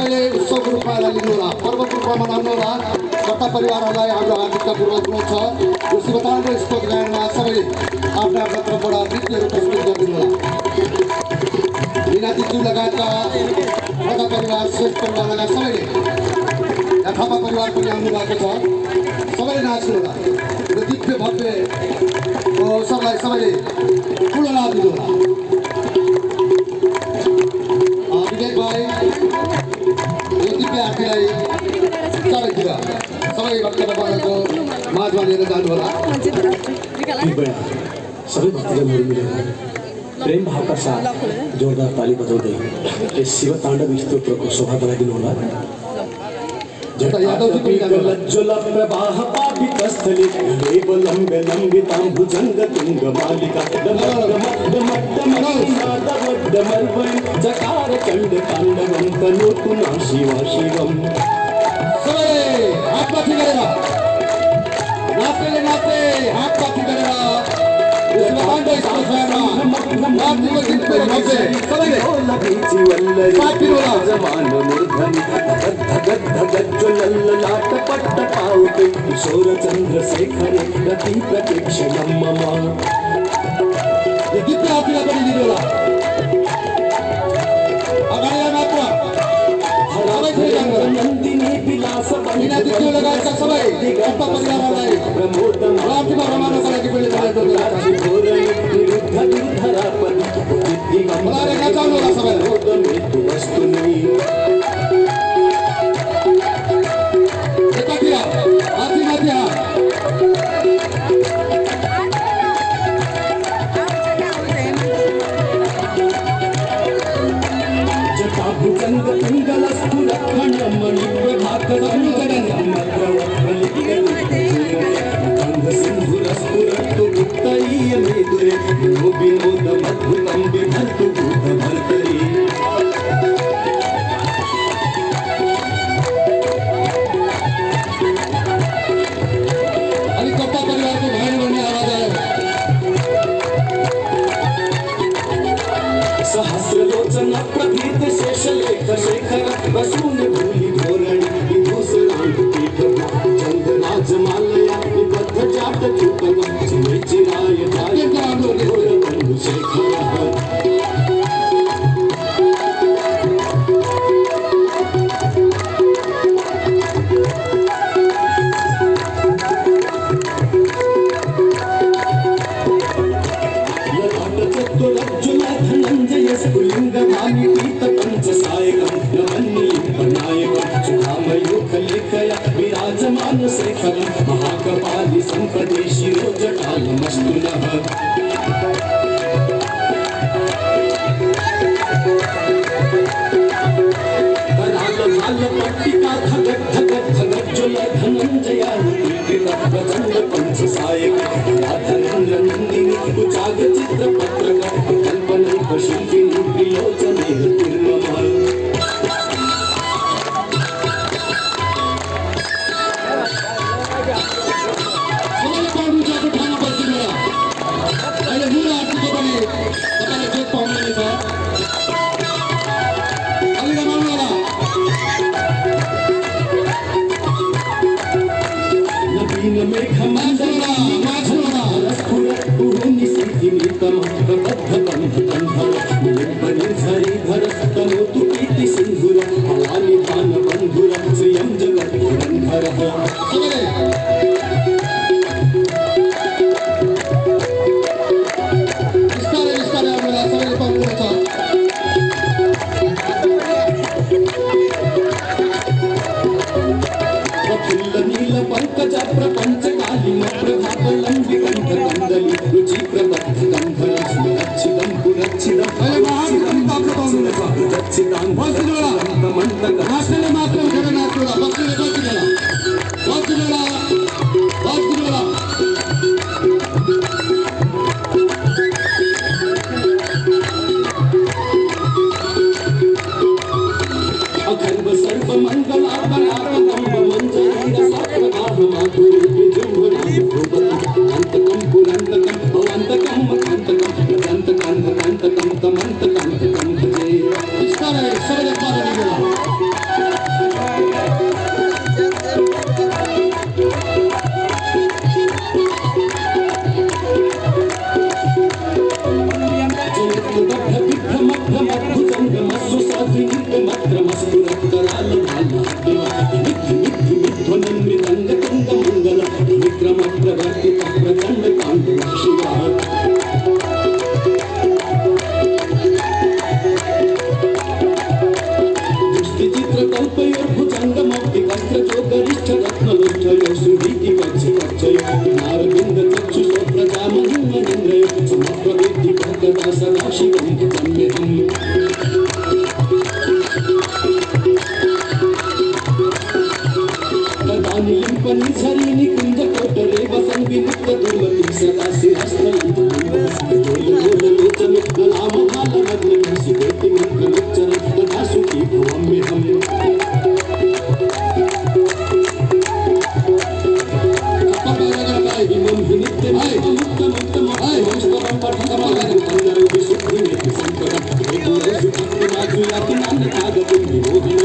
सबैले उत्सवको रूपमा लिनुहोला, पर्वको रूपमा मनाउनुहोला। कर्ता परिवारहरूलाई हाम्रो हार्दिकतापूर्वक अनुरोध छ, यो शिवताण्डव स्तोत्र गायनमा सबैले आफ्ना आफ्ना तर्फबाट नृत्यहरू प्रस्तुत गरिदिनुहोला। मिनातीज्यू लगायतका कर्ता परिवार, श्रेष्ठ परिवार लगायत सबैले, यहाँ थापा परिवार पनि आउनु भएको छ, सबैले नाच्नुहोला। यो दिव्य भव्य अवसरलाई सबैले ठुलो लाभ दिनुहोला। विवेक भाइ यो दिव्य आरतीलाई सबैतिर सबै भक्तजनको माझमा लिएर जानुहोला। सबै भक्तजनहरू मिलेर प्रेम भावका साथ जोरदार ताली बजाउँदै यस शिव ताण्डव स्तोत्रको शोभा बढाइदिनु होला। प्रवाह पापितस्थले देवलम्ब लम्बितां भुजङ्गतुङ्ग मालिका चकार चण्ड ताण्डवं तनोतु न शिवा शिवम्। हात माथि गरेर नाच्नेले नाच्ने हात माथि गरेर किशोर चन्द्रशेखर प्रति प्रतीक्षणं मम। नन्दिनी विलास मिनातीज्यू लगायतका सबै कर्ता परिवारहरूलाई आरतीमा रमाउनको लागि पनि नचाउनुहोला सबैले। एकातिर माथि माथि हात सहस्रलोचन प्रभीत शेषलेख शेखर वसून भूलि धोरणि विभूषणाङ्कित चन्द्रराजमालया निबद्ध जात चूतम चिराय जाय घोर बन्धुशेखरः। विराजमान शेखर महाकपाली संपदे शिरो जटालमस्तुनः। कराल भाल पट्टिका धगट धगट धगट ज्वल धनञ्जयानुकृत प्रचण्ड पंच सायक धनेन्द्र नन्दिनी कुचाग चित्र पत्रक कल्पनैक शिल्पिनी प्रियोजने निर्मम। మస్తు రక్తరాల బాల ధ్వని రంగ తుంగ మంగళ విక్రమ ప్రవర్తిత ప్రచండ కాంతుల శివ चित्रकल्पयोर्भुजङ्गमौक्ति वस्त्रचोगरिष्ठ रत्नलोष्ठयो सुवीति कक्षय नारविन्द चक्षुषो प्रजामहिमनिन्द्रयो समप्रवेद्य भगदा सदा शिवं भजम्यहम् तदानीलिम्पनि झरीनि कुञ्जकोटरे वसन् विमुक्त दुर्मति सदा शिरस्तलितलोचनोत्तलामभालमग्नं शिवेति मन्त्रमुच्चरं तदा सुखी भवाम्यहम् इमं विनित्यमुत्तमुत्तमं पठनमगं विशुद्धिमेति सम्पदं वेदो सुखं माधुर्याति नान्यतागतं विमोहनं